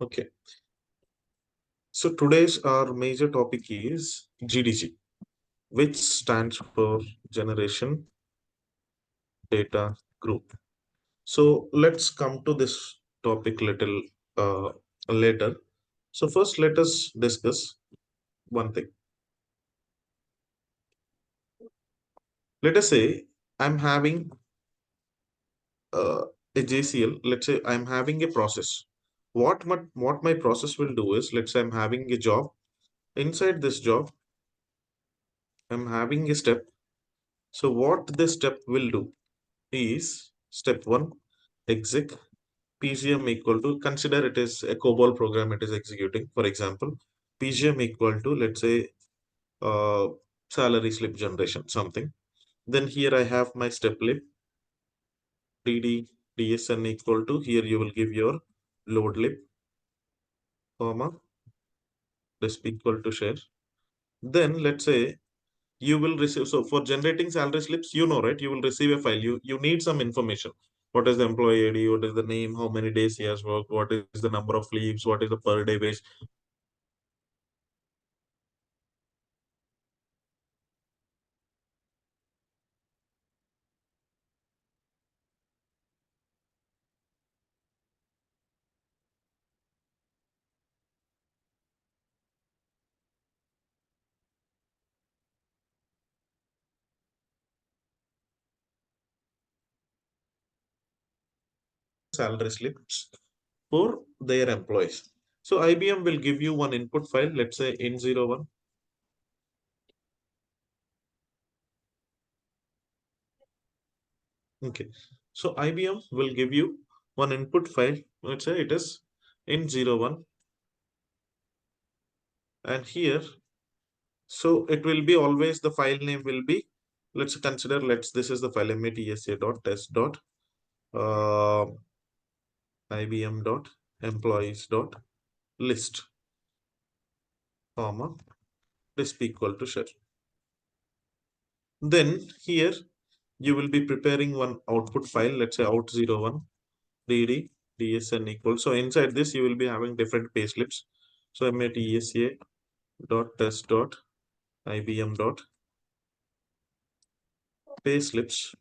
Okay. So today's our major topic is GDG, which stands for Generation Data Group. So let's come to this topic little uh, later. So first, let us discuss one thing. Let us say I'm having a JCL. Let's say I'm having a process. What my process will do is, let's say I'm having a job. Inside this job, I'm having a step. So what this step will do is step one, exec PGM equal to, consider it is a COBOL program it is executing. For example, PGM equal to, let's say, uh, salary slip generation, something. Then here I have my step lib, DD DSN equal to, here you will give your load lib, comma, this equal to share. Then let's say you will receive, so for generating salary slips, you know, right, you will receive a file, you need some information. What is the employee ID, what is the name, how many days he has worked, what is the number of leaves, what is the per day wage. Salary slips for their employees. So IBM will give you one input file, let's say in01. Okay, so IBM will give you one input file, let's say it is in01, and here, so it will be always, the file name will be, let's consider, this is the file matsa.test dot IBM dot employees dot list, comma, this equal to share. Then here you will be preparing one output file, let's say out01 dd dsn equal. So inside this you will be having different payslips. So matsa dot test dot IBM dot payslips.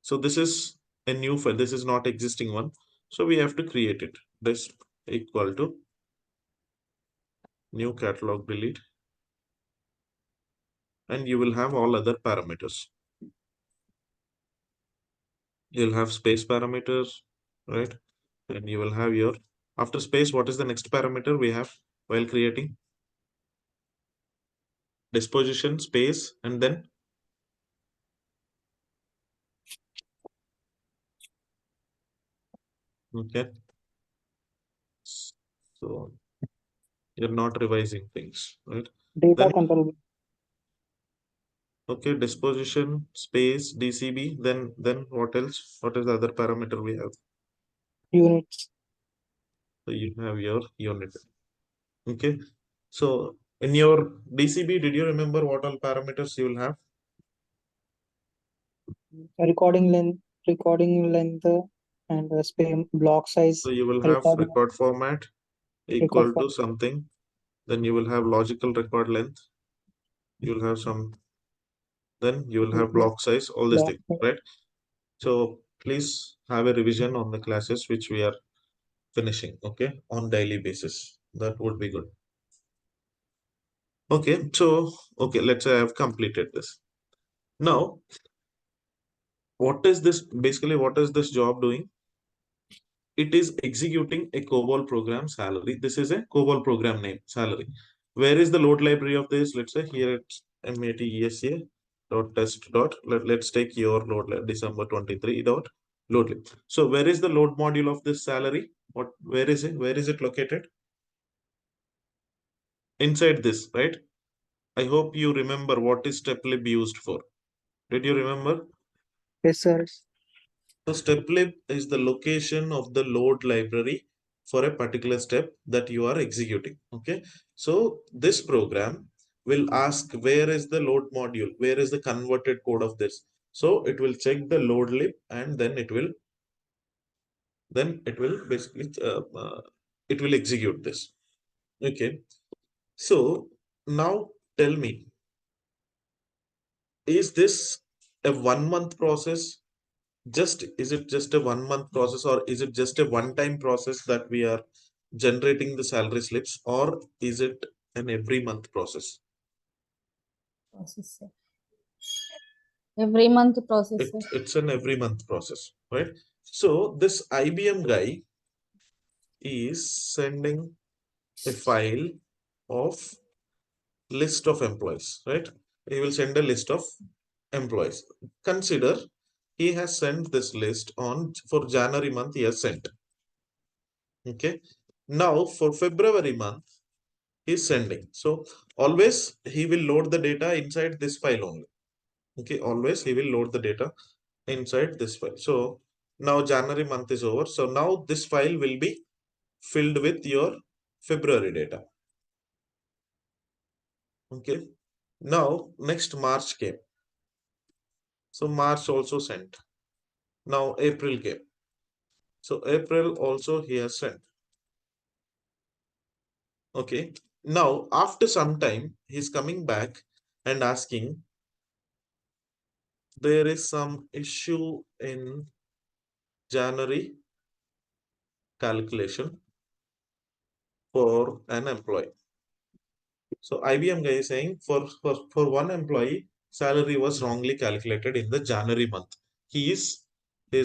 So this is a new file. This is not existing one. So we have to create it. This equal to new catalog delete, and you will have all other parameters. You'll have space parameters, right? And you will have your, after space, what is the next parameter we have while creating? Disposition, space, and then okay. So you're not revising things, right? Data Then control okay, disposition, space, DCB. Then what else? What is the other parameter we have? units. So you have your unit. Okay. So in your DCB, did you remember what all parameters you will have? Recording length, and span block size. So you will have Record record format record equal for to something. Then you will have logical record length. You will have some, then you will have block size, all these block things, right? So please have a revision on the classes which we are finishing, okay, on daily basis. That would be good. Okay, so okay, let's say I have completed this. Now, what is this basically? What is this job doing? It is executing a COBOL program salary. This is a COBOL program name salary. Where is the load library of this? Let's say here it's matesa dot test dot. Let's take your load December 23 dot load lib. So where is the load module of this salary? What, where is it? Where is it located? Inside this, right? I hope you remember what is steplib used for. Did you remember? processors. So steplib is the location of the load library for a particular step that you are executing. Okay. So this program will ask where is the load module, where is the converted code of this. So it will check the load lib, and then it will basically it will execute this. Okay. So now tell me, is this a 1 month process? Is it just a 1 month process, or is it just a one-time process that we are generating the salary slips, or is it an every month process? Process, sir. Every month process, sir. It's an every month process, right? So this IBM guy is sending a file of list of employees, right? He will send a list of employees. Consider he has sent this list on for January month, he has sent. Okay. Now for February month, he's sending. So always he will load the data inside this file only. Okay, always he will load the data inside this file. So now January month is over. So now this file will be filled with your February data. Okay. Now next March came. So March also sent. Now April came. So April also he has sent. Okay. Now after some time he's coming back and asking, there is some issue in January calculation for an employee. So IBM guy is saying for one employee, salary was wrongly calculated in the January month. He is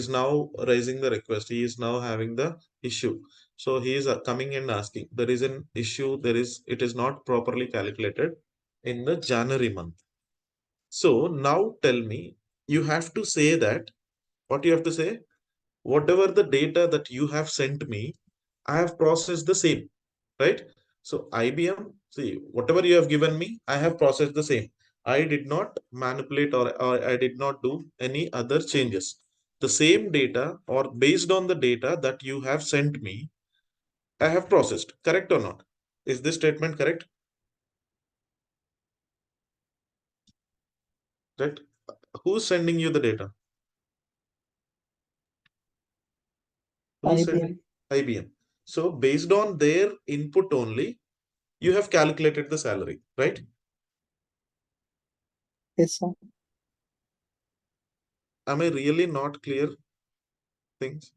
now raising the request. He is now having the issue. So he is coming and asking, there is an issue. It is not properly calculated in the January month. So now tell me, you have to say that, what you have to say, whatever the data that you have sent me, I have processed the same, right? So IBM, see, whatever you have given me, I have processed the same. I did not manipulate, or I did not do any other changes. The same data, or based on the data that you have sent me, I have processed. Correct or not? Is this statement correct? Right? Who's sending you the data? Who's IBM. sending? IBM. So based on their input only, you have calculated the salary, right? Yes, sir. Am I really not clear things?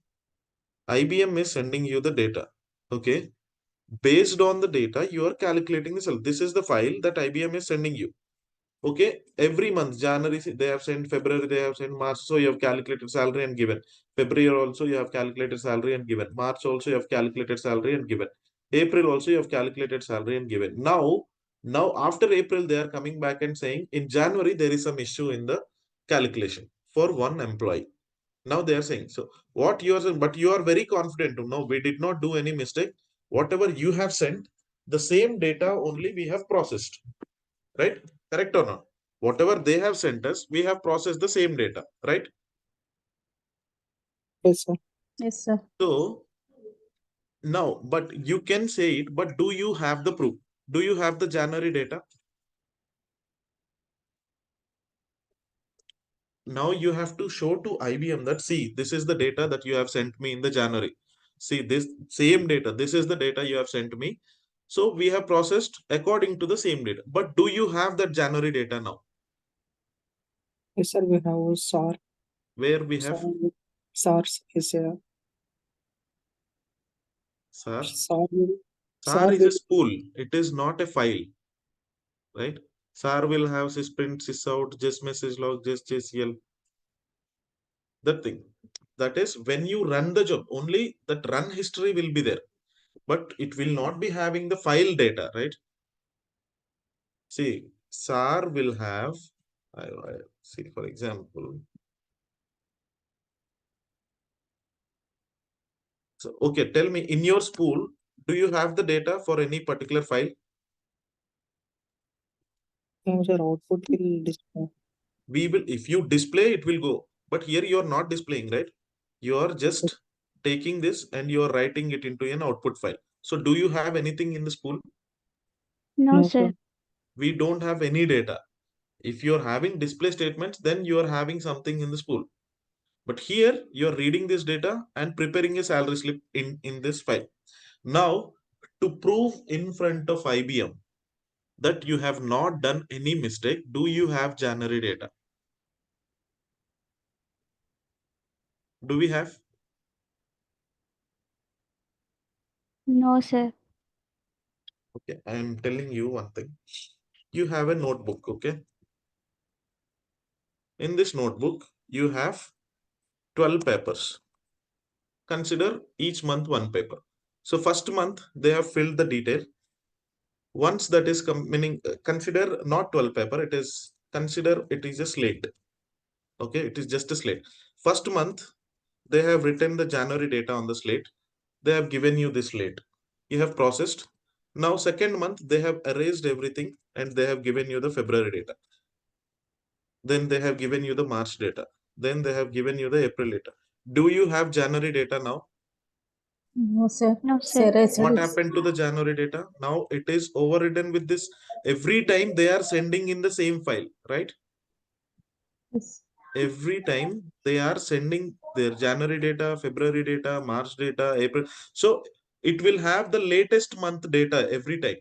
IBM is sending you the data. Okay. Based on the data, you are calculating the salary. This is the file that IBM is sending you. Okay. Every month, January, they have sent, February, they have sent, March. So you have calculated salary and given. February also, you have calculated salary and given. March also, you have calculated salary and given. April also, you have calculated salary and given. Now after April, they are coming back and saying in January, there is some issue in the calculation for one employee. Now they are saying, so what you are saying, but you are very confident to know we did not do any mistake. Whatever you have sent, the same data only we have processed, right? Correct or not? Whatever they have sent us, we have processed the same data, right? Yes, sir. Yes, sir. So now, but you can say it, but do you have the proof? Do you have the January data? Now you have to show to IBM that, see, this is the data that you have sent me in the January. See, this same data, this is the data you have sent me. So we have processed according to the same data. But do you have that January data now? Yes, sir. We have SAR. Where we SAR. have SARS is a SAR? SAR. SAR SAR is a will. spool. It is not a file, right? SAR will have sysprint, sysout, just message log, just Jcl. That thing. That is when you run the job, only that run history will be there, but it will not be having the file data, right? See, SAR will have, see, for example, so, okay, tell me, in your spool, do you have the data for any particular file? No, sir. Output will display. We will, if you display, it will go. But here you are not displaying, right? You are just taking this and you are writing it into an output file. So do you have anything in the spool? No, No, sir. sir. We don't have any data. If you are having display statements, then you are having something in the spool. But here you are reading this data and preparing a salary slip in this file. Now, to prove in front of IBM that you have not done any mistake, do you have January data? Do we have? No, sir. Okay, I am telling you one thing. You have a notebook, okay? In this notebook, you have 12 papers. Consider each month one paper. So first month, they have filled the detail. Once that is meaning, consider not 12 paper, it is, consider it is a slate. Okay, it is just a slate. First month, they have written the January data on the slate. They have given you this slate. You have processed. Now, second month, they have erased everything and they have given you the February data. Then they have given you the March data. Then they have given you the April data. Do you have January data now? No, sir. No, Sir, sir. I said What it's happened to the January data? Now it is overridden with this. Every time they are sending in the same file, right? yes. Every time they are sending their January data, February data, March data, April. So it will have the latest month data every time.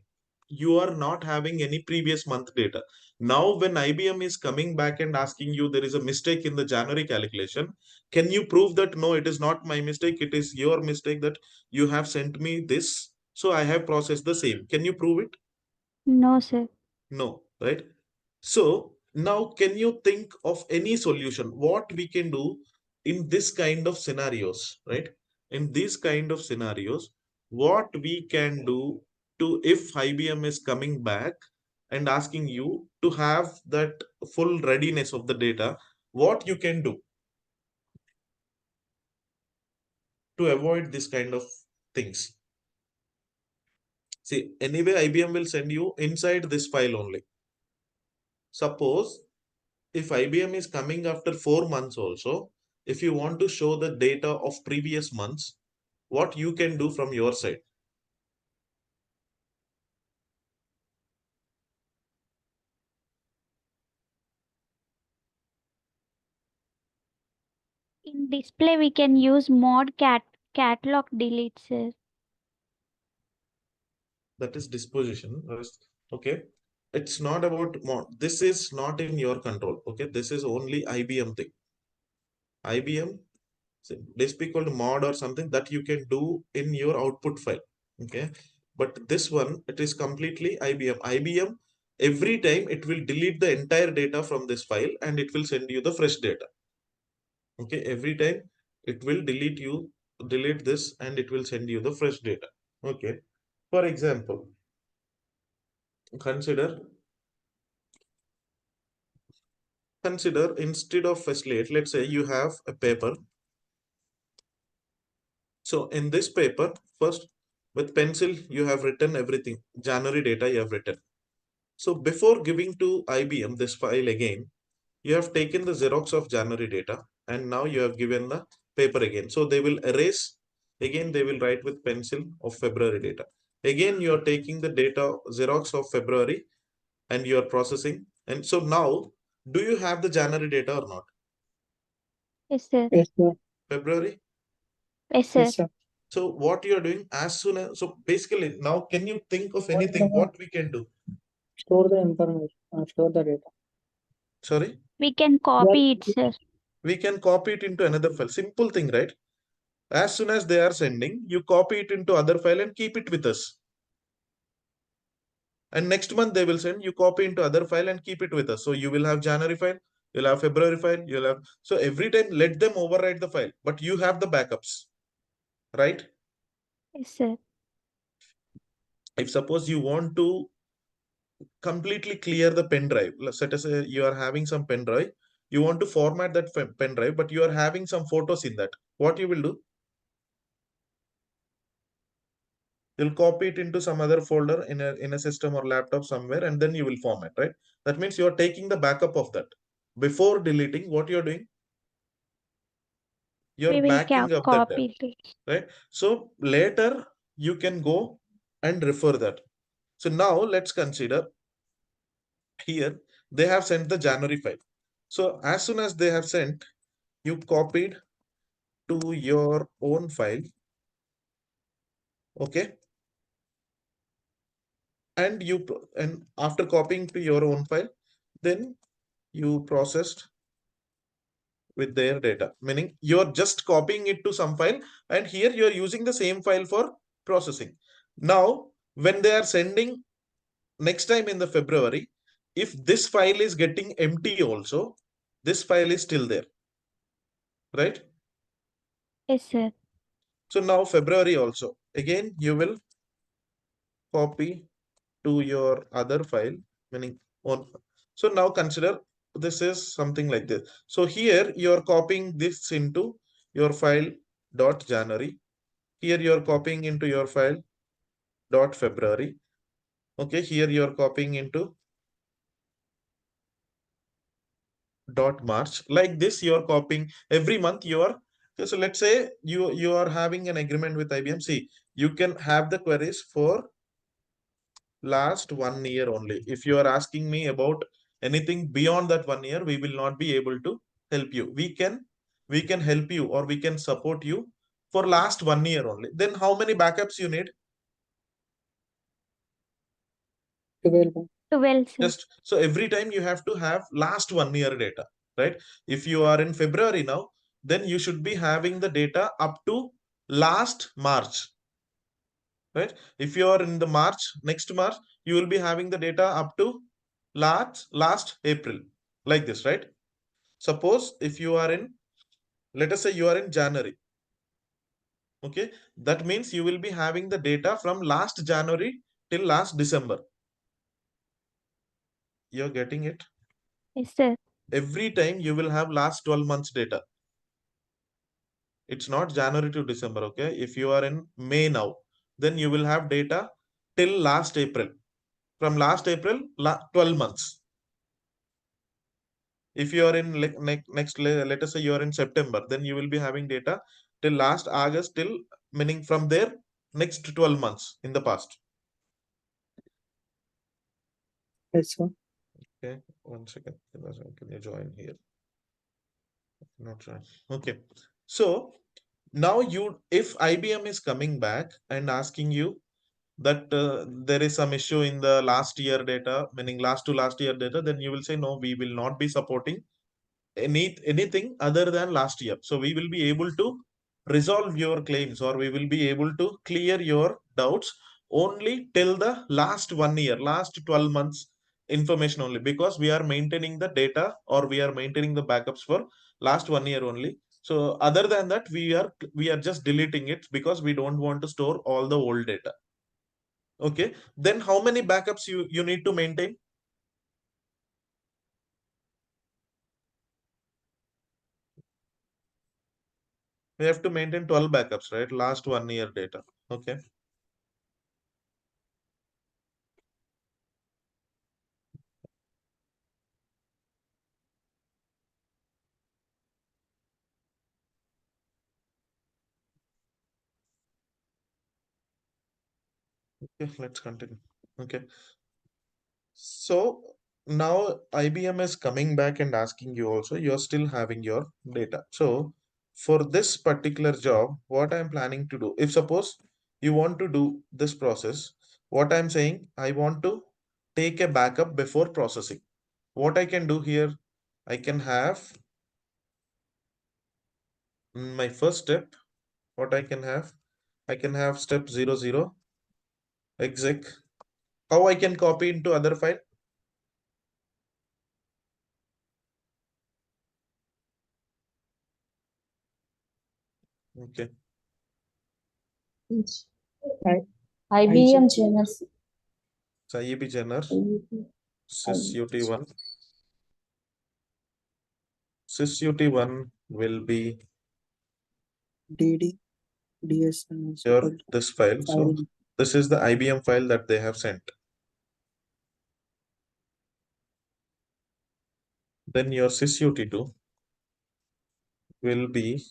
You are not having any previous month data. Now, when IBM is coming back and asking you there is a mistake in the January calculation, can you prove that no, it is not my mistake, it is your mistake that you have sent me this, so I have processed the same. Can you prove it? No, sir. No, right? So now can you think of any solution? What we can do in this kind of scenarios, right? In these kind of scenarios, what we can do to, if IBM is coming back and asking you to have that full readiness of the data, what you can do to avoid this kind of things? See, anyway, IBM will send you inside this file only. Suppose if IBM is coming after 4 months also, if you want to show the data of previous months, what you can do from your side? In display, we can use mod catalog delete, sir. That is disposition. Okay. It's not about mod. This is not in your control. Okay. This is only IBM thing. IBM, this be called mod or something that you can do in your output file. Okay. But this one, it is completely IBM. IBM, every time it will delete the entire data from this file and it will send you the fresh data. Okay, every time it will delete this and it will send you the fresh data. Okay, for example, consider instead of a slate, let's say you have a paper. So in this paper, first with pencil you have written everything, January data you have written. So before giving to IBM this file again, you have taken the Xerox of January data and now you have given the paper again. So they will erase, again they will write with pencil of February data. Again you are taking the data Xerox of February and you are processing. And so now, do you have the January data or not? Yes, sir. Yes, sir. February? Yes, sir. Yes, sir. So what you are doing as soon as, so basically now can you think of anything Whatever, what we can do? store the information, store the data. Sorry? We can Yeah, copy it, sir. We can copy it into another file. Simple thing, right? As soon as they are sending, you copy it into other file and keep it with us. And next month they will send, you copy into other file and keep it with us. So you will have January file, you'll have February file, you'll have, so every time let them overwrite the file, but you have the backups, right? Yes, sir. If suppose you want to completely clear the pen drive, let us say you are having some pen drive, you want to format that pen drive, but you are having some photos in that. What you will do? You'll copy it into some other folder in a system or laptop somewhere, and then you will format, right? That means you are taking the backup of that. Before deleting, what you're doing? You're We will backing up that data, copy it. right? So later you can go and refer that. So now let's consider here they have sent the January file. So as soon as they have sent, you copied to your own file Okay. And and after copying to your own file, then you processed with their data, meaning you're just copying it to some file, and here you're using the same file for processing. Now, when they are sending next time in the February, if this file is getting empty also, this file is still there, right? Yes, sir. So now February also, again, you will copy to your other file, meaning on. So now consider this is something like this. So here you're copying this into your file dot January. Here you're copying into your file dot February. Okay, here you're copying into dot March. Like this, you're copying every month. So let's say you are having an agreement with IBM. See, you can have the queries for last 1 year only. If you are asking me about anything beyond that 1 year, we will not be able to help you. We can help you, or we can support you for last 1 year only. Then how many backups you need? 12. 12, sir. Just so every time you have to have last 1 year data, right? If you are in February now, then you should be having the data up to last March, right? If you are in the next March, you will be having the data up to last April, like this, right? Suppose if you are in, let us say you are in January, okay? That means you will be having the data from last January till last December. You're getting it? Yes, sir. Every time you will have last 12 months data. It's not January to December, okay? If you are in May now, then you will have data till last April. From last April, 12 months. If you are in next, let us say you are in September, then you will be having data till last August, till, meaning from there next 12 months in the past. Yes, sir. Okay, 1 second. Can you join here? Not join. Okay. So now if IBM is coming back and asking you that there is some issue in the last year data, meaning last to last year data, then you will say, no, we will not be supporting anything other than last year. So we will be able to resolve your claims, or we will be able to clear your doubts only till the last 1 year, last 12 months information only, because we are maintaining the data, or we are maintaining the backups for last 1 year only. So other than that, we are just deleting it because we don't want to store all the old data. Okay, then how many backups you need to maintain? We have to maintain 12 backups, right? Last 1 year data. Okay. Okay, let's continue. Okay. So now IBM is coming back and asking you also, you're still having your data. So for this particular job, what I'm planning to do, if suppose you want to do this process, what I'm saying, I want to take a backup before processing. What I can do here, I can have my first step, what I can have step 00 exec. How I can copy into other file? Okay. I, IBM journals. So IEP Jenner, sysut1. Sysut1 will be DD, DSN is your equal to this file. So file. this is the IBM file that they have sent. Then your sysut2 will be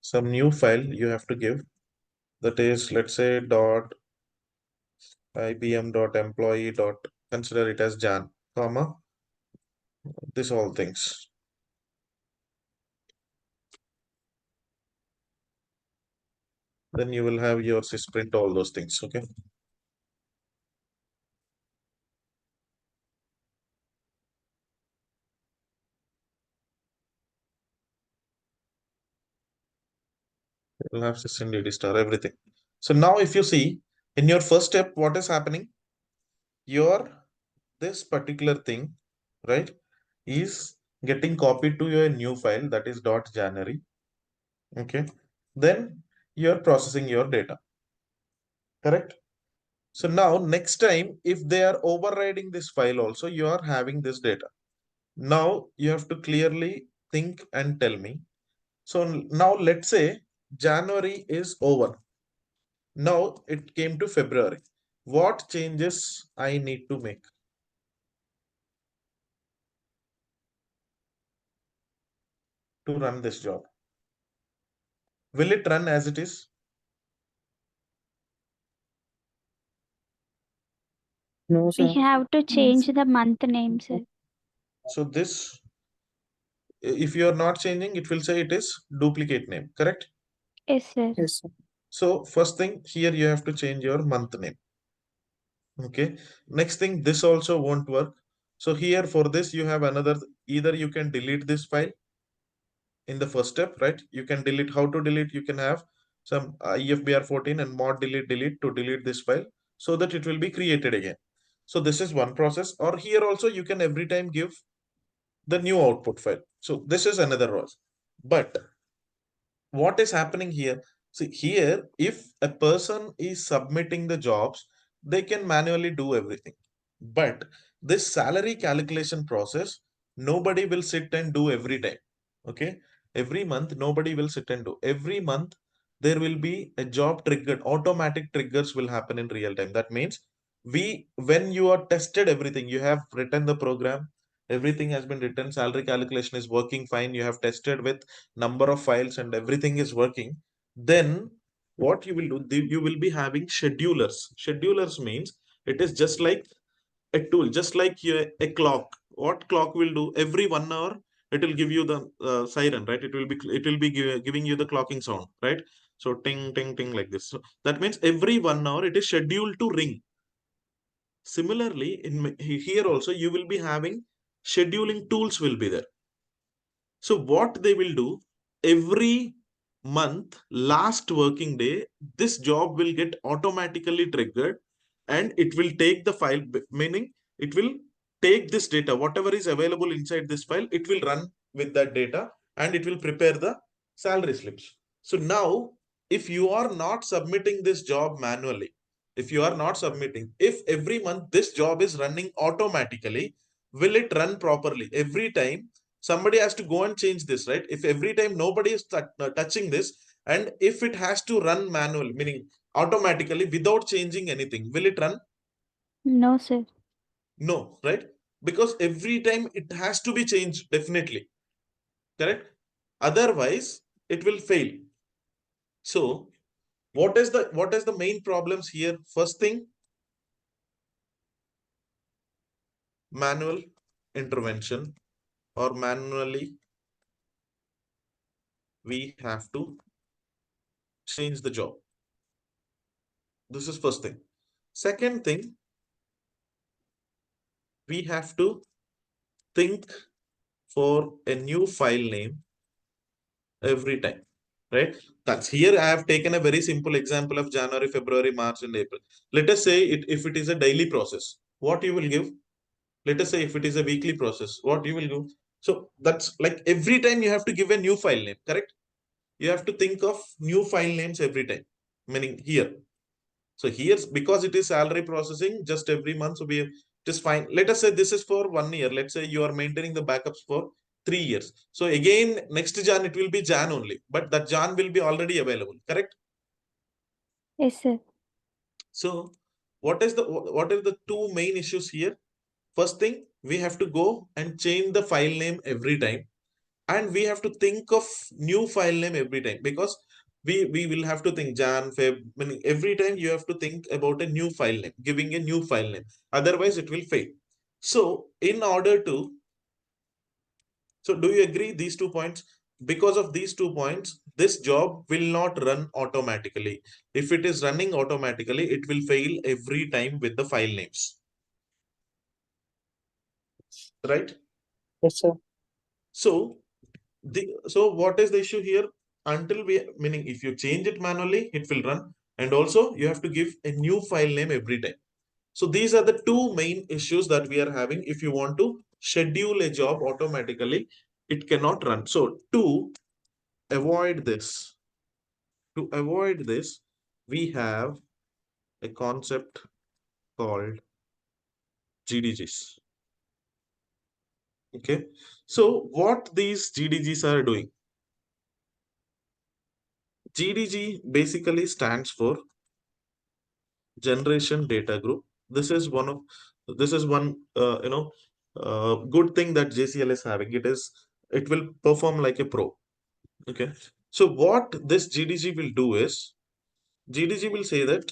some new file you have to give. That is, let's say dot IBM dot employee dot, consider it as Jan, comma, this all things. then you will have your sysprint, all those things. Okay. You'll have sysprint dd star, everything. So now if you see in your first step, what is happening? Your this particular thing, right, is getting copied to your new file, that is .january. Okay. Then you're processing your data. Correct? So now next time, if they are overriding this file also, you are having this data. Now you have to clearly think and tell me. So now let's say January is over. Now it came to February. What changes I need to make to run this job? Will it run as it is? No, We sir. have to change the month name, sir. So this, if you are not changing, it will say it is duplicate name, correct? Yes, sir. Yes, sir. So first thing here, you have to change your month name. Okay. Next thing, this also won't work. So here for this, you have another, either you can delete this file in the first step, right? You can delete, how to delete? You can have some ifbr 14 and mod delete to delete this file so that it will be created again. So this is one process, or here also you can every time give the new output file. So this is another process. But what is happening here? See here, if a person is submitting the jobs, they can manually do everything. But this salary calculation process, nobody will sit and do every time. Okay. Every month, nobody will sit and do. Every month, there will be a job triggered, automatic triggers will happen in real time. That means when you are tested everything, you have written the program, everything has been written, salary calculation is working fine, you have tested with number of files and everything is working, then what you will do, you will be having schedulers. Schedulers means it is just like a tool, just like a clock. What clock will do? Every 1 hour, it will give you the siren, right? It will be giving you the clocking sound, right? So ting ting ting like this. So that means every 1 hour it is scheduled to ring. Similarly, in here also you will be having scheduling tools will be there. So what they will do, every month, last working day, this job will get automatically triggered and it will take the file, meaning it will take this data, whatever is available inside this file, it will run with that data and it will prepare the salary slips. So now, if you are not submitting this job manually, if you are not submitting, if every month this job is running automatically, will it run properly? Every time somebody has to go and change this, right? If every time nobody is touching this, and if it has to run manually, meaning automatically without changing anything, will it run? No, sir. No, right? Because every time it has to be changed, definitely. Correct? Otherwise, it will fail. So, what is the main problems here? First thing, manual intervention, or manually we have to change the job. This is first thing. Second thing, we have to think for a new file name every time, right? That's here I have taken a very simple example of January, February, March, and April. Let us say if it is a daily process, what you will give? Let us say if it is a weekly process, what you will do? So that's like every time you have to give a new file name, correct? You have to think of new file names every time, meaning here. So here's because it is salary processing just every month. So it is fine. Let us say this is for 1 year. Let's say you are maintaining the backups for 3 years. So again, next Jan, it will be Jan only, but that Jan will be already available. Correct? Yes, sir. So what are the two main issues here? First thing, we have to go and change the file name every time. And we have to think of new file name every time, because we will have to think Jan, Feb, meaning every time you have to think about a new file name, giving a new file name. Otherwise, it will fail. So in order to, so do you agree these 2 points? because of these 2 points, this job will not run automatically. If it is running automatically, it will fail every time with the file names. Right? Yes, sir. So what is the issue here? Until meaning if you change it manually, it will run. And also you have to give a new file name every time. So these are the two main issues that we are having. If you want to schedule a job automatically, it cannot run. So avoid this, to avoid this, we have a concept called GDGs. Okay. So what these GDGs are doing? GDG basically stands for generation data group. This is one good thing that JCL is having. It will perform like a pro. Okay. So what this GDG will do is GDG will say that,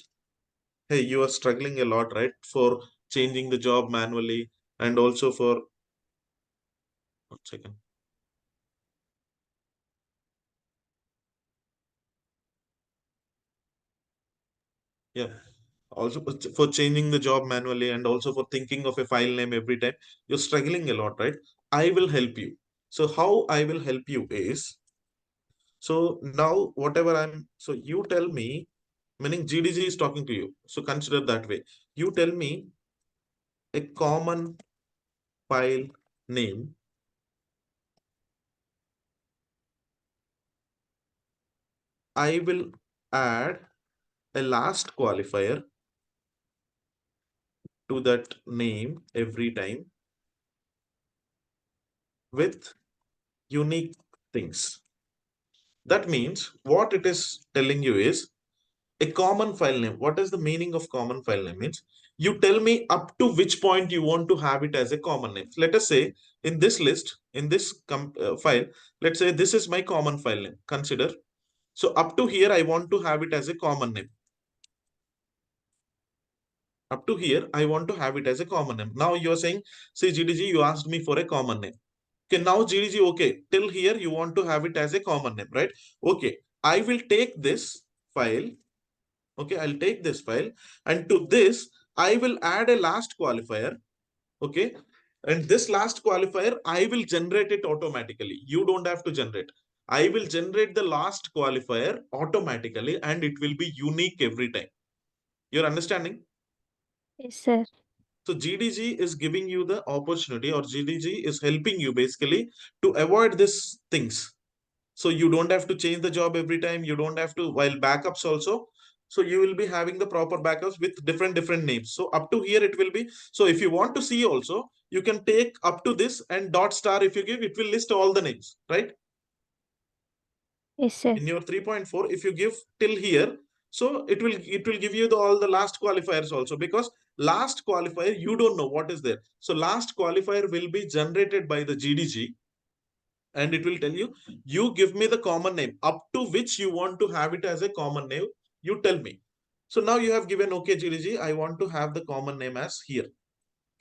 hey, you are struggling a lot, right? For changing the job manually and also for 1 second. Yeah. Also for changing the job manually and also for thinking of a file name every time, you're struggling a lot, right? I will help you. So how I will help you is, so now whatever so you tell me, meaning GDG is talking to you. So consider that way. You tell me a common file name. I will add a last qualifier to that name every time with unique things. That means what it is telling you is a common file name. What is the meaning of common file name? Means you tell me up to which point you want to have it as a common name. Let us say in this list, in this file, let's say this is my common file name. Consider. So up to here, I want to have it as a common name. Up to here, I want to have it as a common name. Now you're saying, say GDG, you asked me for a common name. Okay, now GDG, okay, till here you want to have it as a common name, right? Okay, I will take this file. Okay, I'll take this file and to this, I will add a last qualifier. Okay, and this last qualifier, I will generate it automatically. You don't have to generate. I will generate the last qualifier automatically and it will be unique every time. You're understanding? Yes, sir. So GDG is giving you the opportunity, or GDG is helping you basically to avoid these things. So you don't have to change the job every time. You don't have to, while backups also. So you will be having the proper backups with different names. So up to here it will be. So if you want to see also, you can take up to this and dot star. If you give, it will list all the names, right? Yes, sir. In your 3.4, if you give till here, so it will give you all the last qualifiers also, because last qualifier you don't know what is there. So last qualifier will be generated by the GDG and it will tell you, you give me the common name up to which you want to have it as a common name. You tell me. So now you have given, okay, GDG, I want to have the common name as here.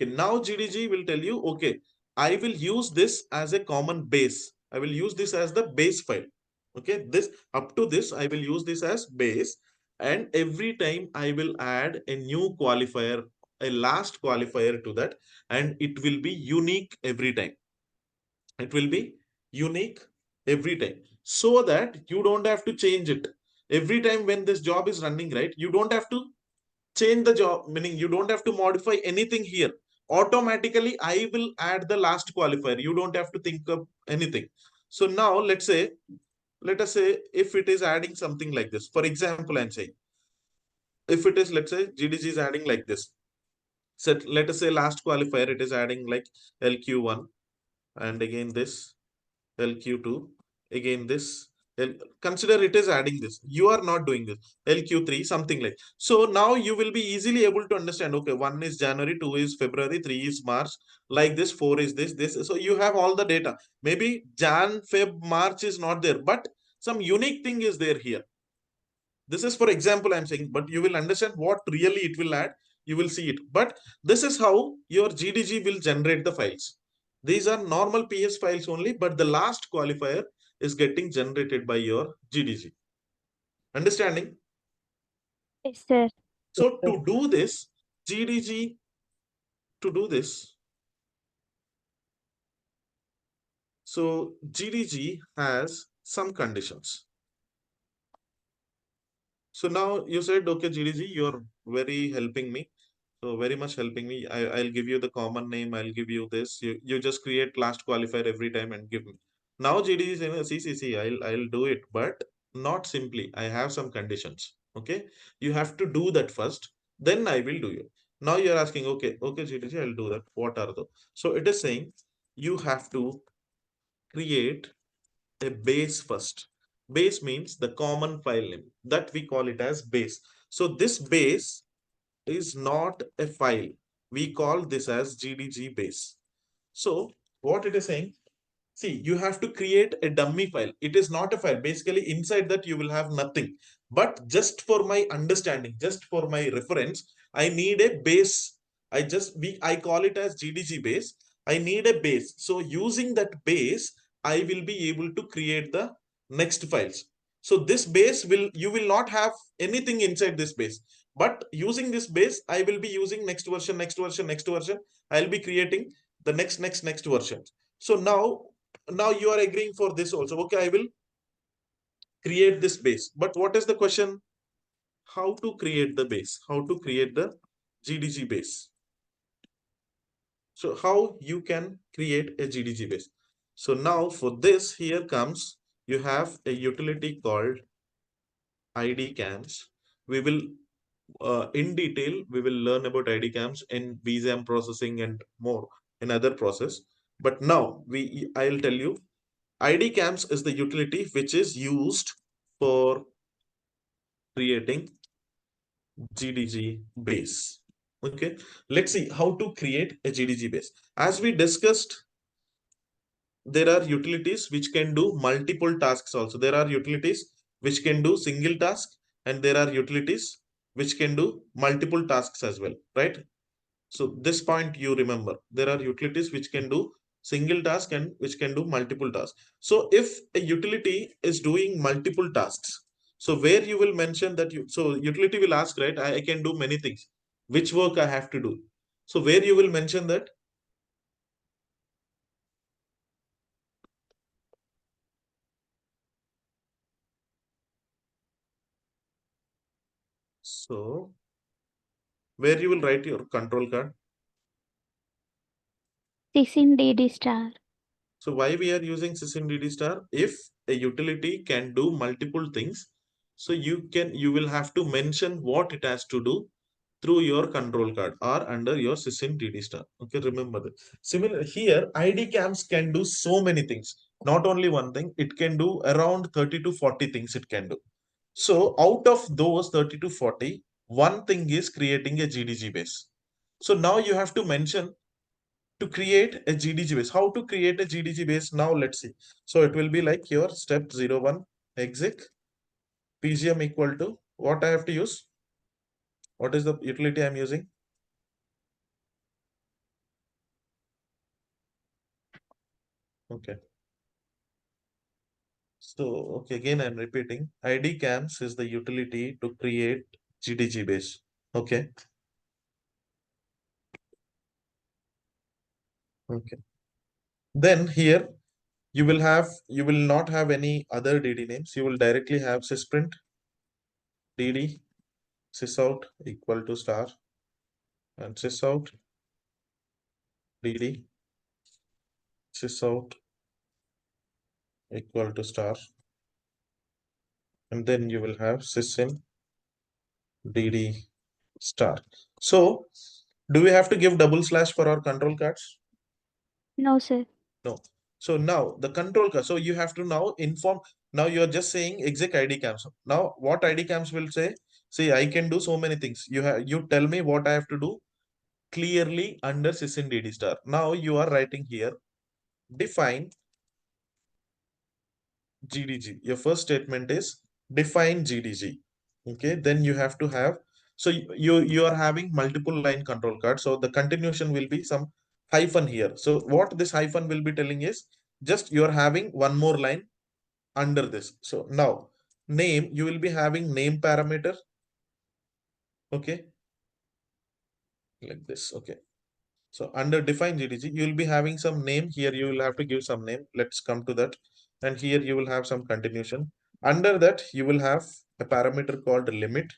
Okay, now GDG will tell you, okay, I will use this as a common base. I will use this as the base file. Okay, this up to this, I will use this as base. And every time I will add a new qualifier, a last qualifier to that, and it will be unique every time. It will be unique every time, so that you don't have to change it. Every time when this job is running, right, you don't have to change the job, meaning you don't have to modify anything here. Automatically, I will add the last qualifier. You don't have to think of anything. So now let us say if it is adding something like this, for example, I'm saying, if it is, let's say GDG is adding like this. So let us say last qualifier, it is adding like LQ1 and again this LQ2, again this. Consider it is adding this. You are not doing this. LQ3, something like. So now you will be easily able to understand, okay, 1 is January, 2 is February, 3 is March, like this, 4 is this. So you have all the data. Maybe Jan, Feb, March is not there, but some unique thing is there here. This is for example, I'm saying, but you will understand what really it will add. You will see it. But this is how your GDG will generate the files. These are normal PS files only, but the last qualifier is getting generated by your GDG. Understanding? Yes, sir. So to do this, GDG, to do this, so GDG has some conditions. So now you said, okay, GDG, you're very helping me. So very much helping me. I'll give you the common name. I'll give you this. You just create last qualifier every time and give me. Now GDG is saying, see, I'll do it, but not simply. I have some conditions. Okay. You have to do that first. Then I will do it. Now you're asking, okay, GDG, I'll do that. What are those? So it is saying you have to create a base first. Base means the common file name that we call it as base. So this base is not a file. We call this as GDG base. So what it is saying, see, you have to create a dummy file. It is not a file. Basically, inside that you will have nothing. But just for my understanding, just for my reference, I need a base. I call it as GDG base. I need a base. So using that base, I will be able to create the next files. So this base you will not have anything inside this base. But using this base, I will be using next version, next version, next version. I'll be creating the next version. So now you are agreeing for this also. Okay, I will create this base. But what is the question? How to create the base? How to create the GDG base? So how you can create a GDG base? So now for this, here comes, you have a utility called ID cams. We will in detail, we will learn about ID cams in VSAM processing and more in other process. But now I'll tell you, ID cams is the utility which is used for creating GDG base. Okay, let's see how to create a GDG base. As we discussed, there are utilities which can do multiple tasks also. There are utilities which can do single task, and there are utilities which can do multiple tasks as well, right? So this point you remember, there are utilities which can do single task and which can do multiple tasks. So if a utility is doing multiple tasks, so where you will mention that so utility will ask, right, I can do many things. Which work I have to do? So where you will mention that? So where you will write your control card? Sysin DD star. So why we are using sysindD star? If a utility can do multiple things, so you will have to mention what it has to do through your control card or under your sysindD star. Okay, remember that. Similar here, ID cams can do so many things. Not only one thing, it can do around 30 to 40 things it can do. So out of those 30 to 40, one thing is creating a GDG base. So now you have to mention to create a GDG base. How to create a GDG base? Now let's see. So it will be like your step 01 exec PGM equal to what I have to use. What is the utility I'm using? Okay. So, okay, again, I'm repeating. ID cams is the utility to create GDG base. Okay. Okay. Then here you will not have any other DD names. You will directly have sysprint DD sysout equal to star and sysout DD sysout equal to star, and then you will have sysim DD star. So do we have to give double slash for our control cards? No, sir. No. So now the control card. So you have to now inform. Now you're just saying exec ID cams. Now what ID cams will say? See, I can do so many things. You tell me what I have to do clearly under sysim DD star. Now you are writing here, define GDG. Your first statement is define GDG. Okay, then you have to have, so you are having multiple line control card. So the continuation will be some hyphen here. So what this hyphen will be telling is just you are having one more line under this. So now name, you will be having name parameter. Okay. Like this. Okay. So under define GDG, you will be having some name here. You will have to give some name. Let's come to that. And here you will have some continuation. Under that, you will have a parameter called limit.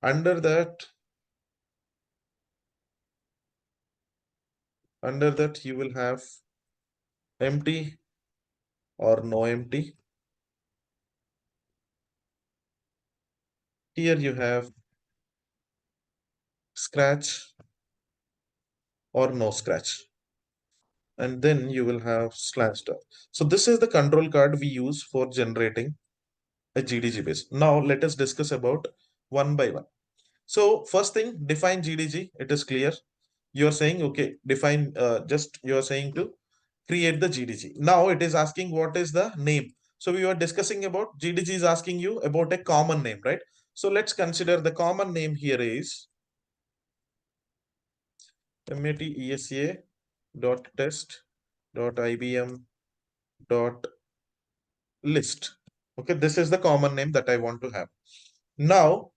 Under that, you will have empty or no empty. Here you have scratch or no scratch. And then you will have slash star. So this is the control card we use for generating a GDG base. Now let us discuss about one by one. So first thing, define GDG. It is clear. You're saying, okay, define, just you're saying to create the GDG. Now it is asking what is the name. So we were discussing about GDG is asking you about a common name, right? So let's consider the common name here is matesa dot test dot ibm dot list. Okay, this is the common name that I want to have. Now,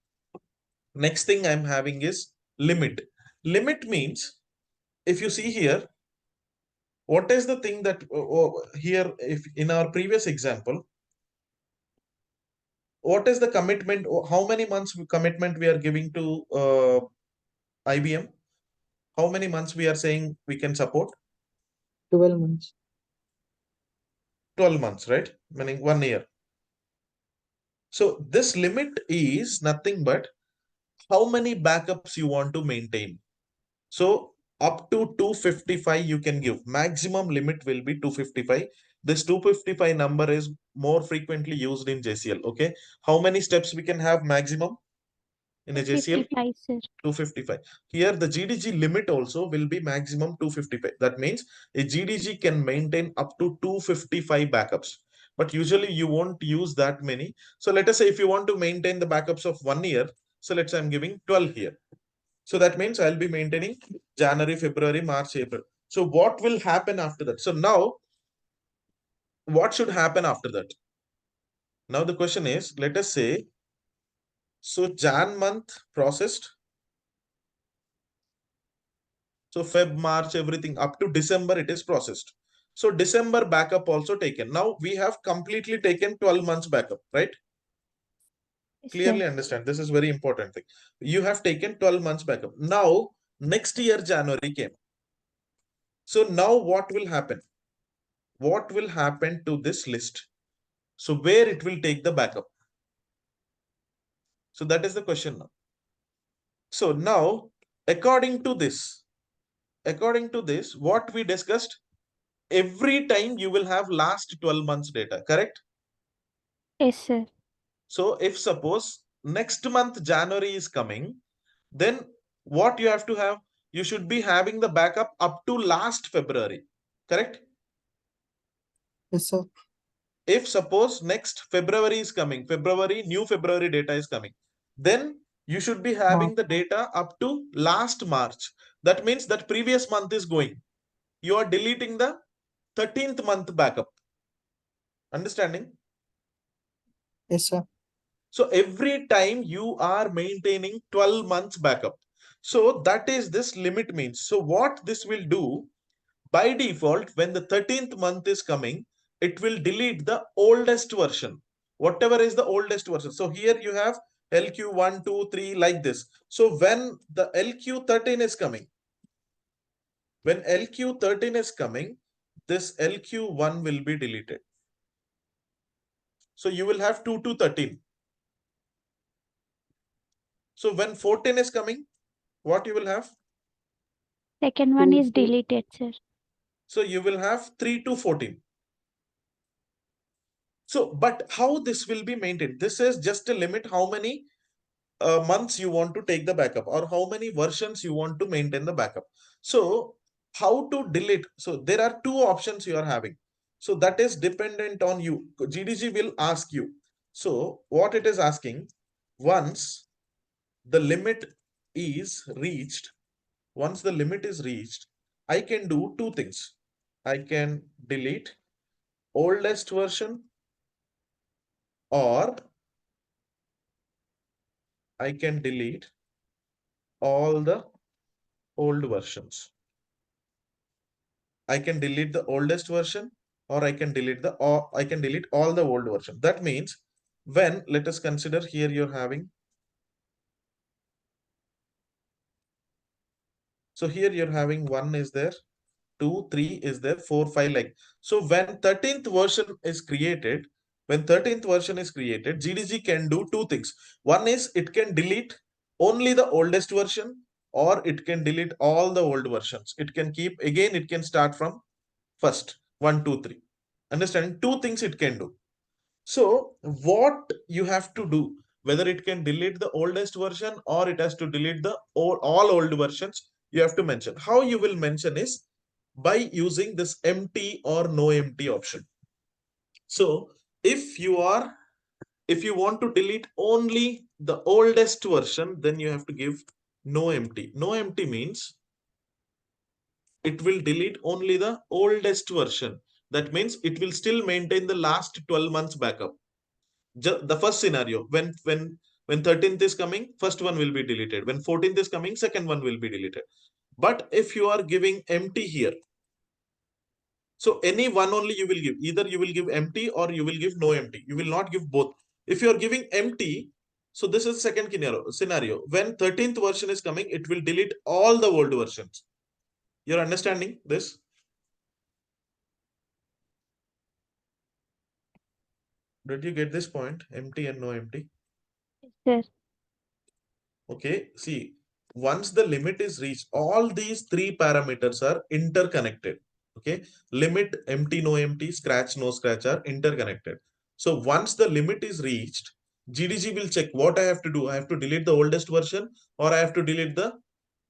next thing I'm having is limit. Limit means, if you see here, what is the thing that here, if in our previous example, what is the commitment, how many months commitment we are giving to IBM? How many months we are saying we can support? 12 months. 12 months, right? Meaning 1 year. So this limit is nothing but how many backups you want to maintain. So up to 255 you can give. Maximum limit will be 255. This 255 number is more frequently used in JCL. Okay. How many steps we can have maximum in a JCL? 255, sir. 255. Here the GDG limit also will be maximum 255. That means a GDG can maintain up to 255 backups. But usually you won't use that many. So let us say if you want to maintain the backups of 1 year, so let's say I'm giving 12 here. So that means I'll be maintaining January, February, March, April. So what will happen after that? So now, what should happen after that? Now the question is, let us say, so Jan month processed. So Feb, March, everything up to December, it is processed. So December backup also taken. Now we have completely taken 12 months backup, right? Yes, Clearly sir. understand. This is very important thing. You have taken 12 months backup. Now, next year, January came. So now what will happen? What will happen to this list? So where it will take the backup? So that is the question now. So now, according to this, what we discussed, every time you will have last 12 months data, correct? Yes, sir. So if suppose next month January is coming, then what you have to have? You should be having the backup up to last February, correct? Yes, sir. If suppose next February is coming, new February data is coming, then you should be having the data up to last March. That means that previous month is going. You are deleting the 13th month backup. Understanding? Yes, sir. So every time you are maintaining 12 months backup. So that is this limit means. So what this will do, by default, when the 13th month is coming, it will delete the oldest version, whatever is the oldest version. So here you have LQ1, 2, 3 like this. So when the LQ13 is coming, this LQ1 will be deleted. So you will have 2 to 13. So when 14 is coming, what you will have? Second one is 2, deleted, sir. So you will have 3 to 14. So, but how this will be maintained? This is just a limit how many months you want to take the backup or how many versions you want to maintain the backup. So how to delete? So there are two options you are having. So that is dependent on you. GDG will ask you. So what it is asking, once the limit is reached, I can do two things. I can delete oldest version, or I can delete all the old versions. I can delete the oldest version, or I can delete all the old version. That means when, let us consider here you're having, so here you're having 1 is there, 2, 3 is there, 4, 5, like. So when 13th version is created, GDG can do two things. One is it can delete only the oldest version, or it can delete all the old versions. It can keep, again, it can start from first, 1, 2, 3. Understanding? Two things it can do. So what you have to do, whether it can delete the oldest version or it has to delete the all old versions, you have to mention. How you will mention is by using this empty or no empty option. So if you want to delete only the oldest version, then you have to give no empty. No empty means it will delete only the oldest version. That means it will still maintain the last 12 months backup. The first scenario, when 13th is coming, first one will be deleted. When 14th is coming, second one will be deleted. But if you are giving empty here, so any one only you will give. Either you will give empty or you will give no empty. You will not give both. If you are giving empty, so this is second scenario. When 13th version is coming, it will delete all the old versions. You're understanding this? Did you get this point? Empty and no empty. Yes, Okay, see, once the limit is reached, all these three parameters are interconnected. Okay, limit, empty, no empty, scratch, no scratch are interconnected. So once the limit is reached, GDG will check what I have to do. I have to delete the oldest version, or I have to delete the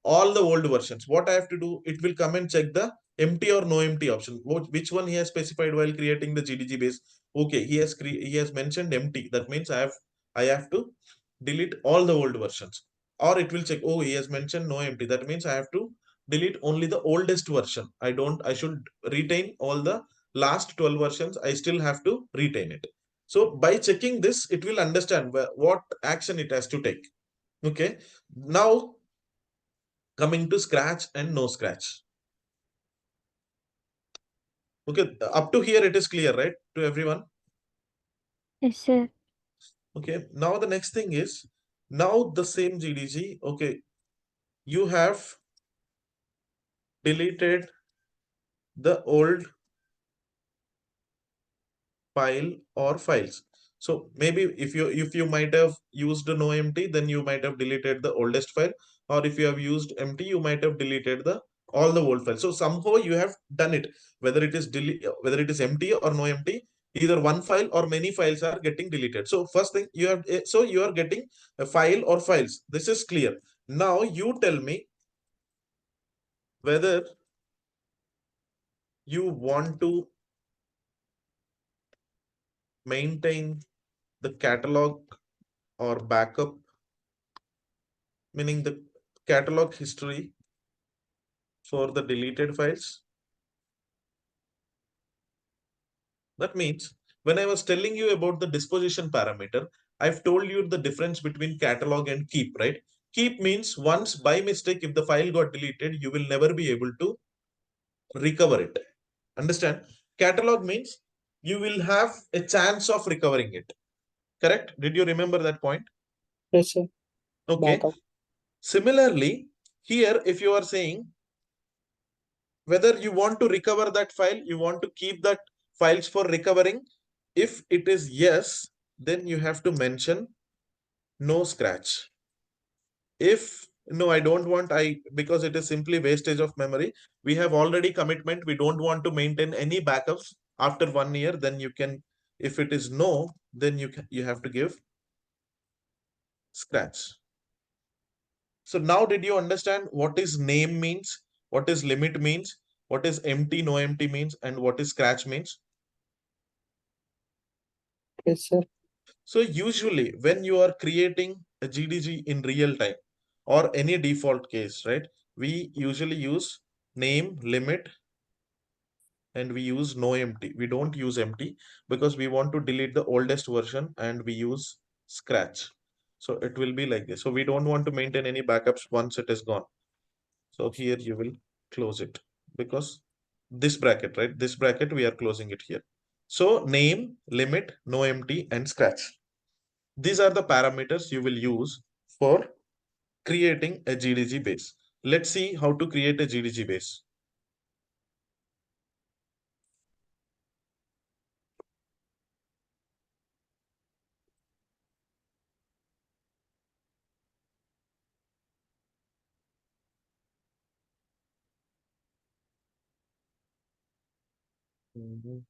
all the old versions. What I have to do, it will come and check the empty or no empty option. Which one he has specified while creating the GDG base. Okay, he has mentioned empty. That means I have to delete all the old versions. Or it will check, oh, he has mentioned no empty. That means I have to delete only the oldest version. I should retain all the last 12 versions. I still have to retain it. So by checking this, it will understand what action it has to take. Okay. Now coming to scratch and no scratch. Okay, up to here it is clear, right, to everyone? yes, sir. Okay, now the next thing is, now the same GDG, okay, you have deleted the old file or files. So maybe if you might have used no empty, then you might have deleted the oldest file, or if you have used empty, you might have deleted the all the old files. So somehow you have done it, whether it is empty or no empty, either one file or many files are getting deleted. So first thing you have, so you are getting a file or files. This is clear. Now you tell me whether you want to maintain the catalog or backup, meaning the catalog history for the deleted files. That means when I was telling you about the disposition parameter, I've told you the difference between catalog and keep, right? Keep means once by mistake, if the file got deleted, you will never be able to recover it. Understand? Catalog means you will have a chance of recovering it. Correct? Did you remember that point? Yes, sir. Okay. Backup. Similarly, here, if you are saying whether you want to recover that file, you want to keep that files for recovering. If it is yes, then you have to mention no scratch. If no, I don't want, because it is simply wastage of memory. We have already commitment. We don't want to maintain any backups after 1 year. Then you can, if it is no, then you have to give scratch. So now did you understand what is name means, what is limit means, what is empty, no empty means, and what is scratch means? Yes, sir. So usually when you are creating a GDG in real time or any default case, right? We usually use name, limit, and we use no empty. We don't use empty because we want to delete the oldest version and we use scratch. So it will be like this. So we don't want to maintain any backups once it is gone. So here you will close it because this bracket, right? This bracket, we are closing it here. So name, limit, no empty, and scratch. These are the parameters you will use for creating a GDG base. Let's see how to create a GDG base. Mhm.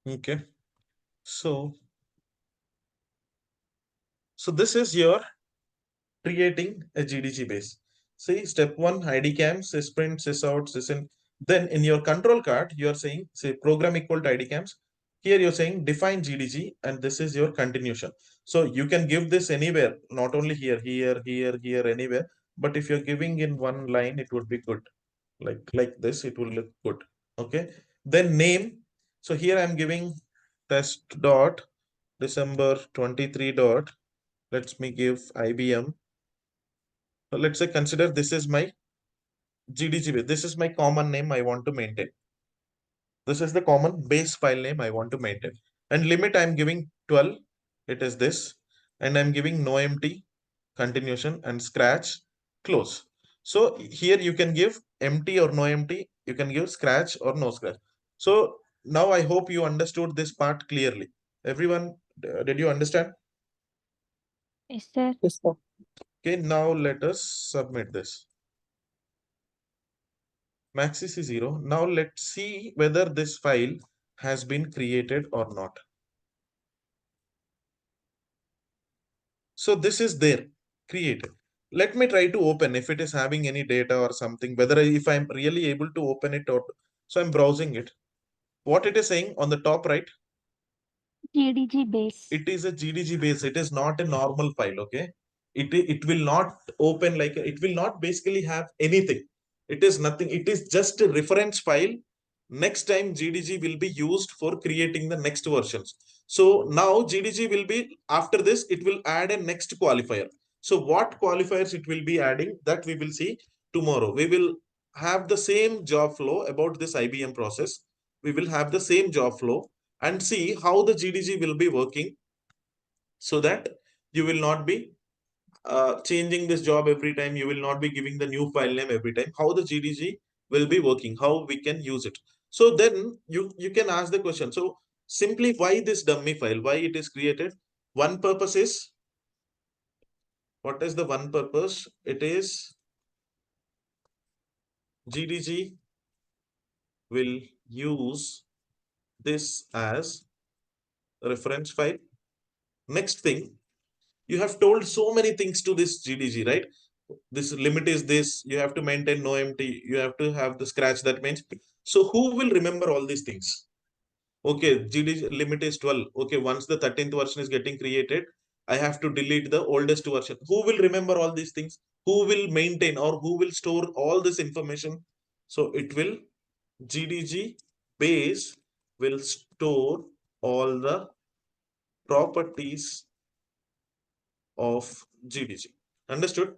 Okay, so this is your creating a GDG base. See, step one, ID cams, sprint, sysout, sysin. Then in your control card, you are saying, say, program equal to ID cams. Here you're saying define GDG, and this is your continuation. So you can give this anywhere, not only here, here, anywhere. But if you're giving in one line, it would be good. Like this, it will look good. Okay. Then name. So here I'm giving test dot December 23 dot. Let me give IBM. So let's say consider this is my GDG base. This is my common name I want to maintain. This is the common base file name I want to maintain. And limit I'm giving 12. It is this. And I'm giving no empty, continuation, and scratch, close. So here you can give empty or no empty. You can give scratch or no scratch. So now I hope you understood this part clearly. Everyone, did you understand? Yes, sir. Yes, sir. Okay, now let us submit this. Maxis is 0. Now let's see whether this file has been created or not. So this is there, created. Let me try to open if it is having any data or something, whether if I'm really able to open it or so I'm browsing it. What it is saying on the top right, GDG base. it is a GDG base. It is not a normal file. Okay. It will not open like it will not basically have anything. It is nothing. It is just a reference file. Next time GDG will be used for creating the next versions. So now GDG will be after this, it will add a next qualifier. So what qualifiers it will be adding that we will see tomorrow. We will have the same job flow about this IBM process. We will have the same job flow and see how the GDG will be working so that you will not be changing this job every time. You will not be giving the new file name every time. How the GDG will be working, how we can use it. So then you can ask the question. So simply why this dummy file, why it is created? One purpose is, what is the one purpose? It is GDG will use this as a reference file. Next thing, you have told so many things to this GDG, right? This limit is this, you have to maintain no empty, you have to have the scratch, that means. So who will remember all these things? Okay, GDG limit is 12. Okay, once the 13th version is getting created, I have to delete the oldest version. Who will remember all these things? Who will maintain or who will store all this information? So it will, GDG base will store all the properties of GDG. Understood?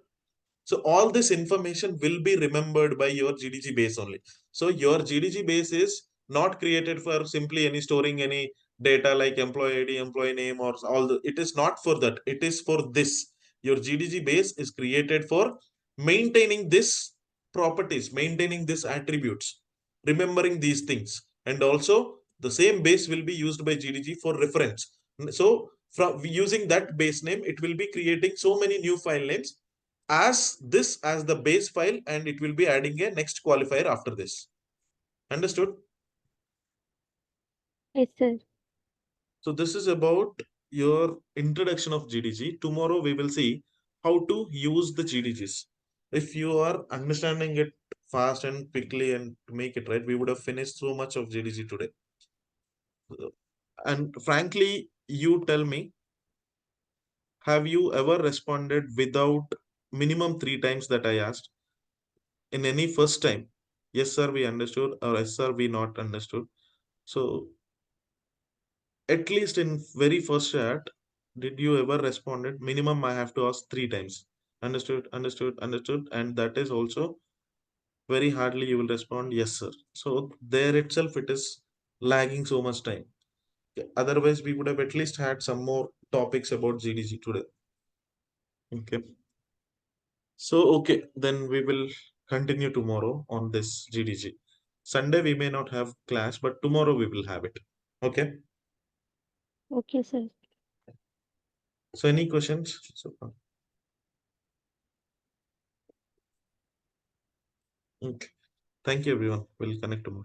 So all this information will be remembered by your GDG base only. So your GDG base is not created for simply any storing any data like employee ID, employee name, or all the. It is not for that. It is for this. Your GDG base is created for maintaining this properties, maintaining these attributes, remembering these things, and also the same base will be used by GDG for reference. So from using that base name, it will be creating so many new file names as this as the base file, and it will be adding a next qualifier after this. Understood? Yes, sir. So this is about your introduction of GDG. Tomorrow we will see how to use the GDGs. If you are understanding it fast and quickly and to make it right, we would have finished so much of GDG today. And frankly, you tell me, have you ever responded without minimum 3 times that I asked? In any first time, yes sir, we understood, or yes sir, we not understood. So at least in very first chat, did you ever responded? Minimum I have to ask 3 times. Understood, understood, understood, and that is also very hardly you will respond yes sir. So there itself it is lagging so much time. Okay, otherwise we would have at least had some more topics about GDG today. Okay. So okay, then we will continue tomorrow on this GDG. Sunday we may not have class, but tomorrow we will have it. Okay. Okay, sir. So any questions so far? Okay. Thank you everyone. We'll connect tomorrow.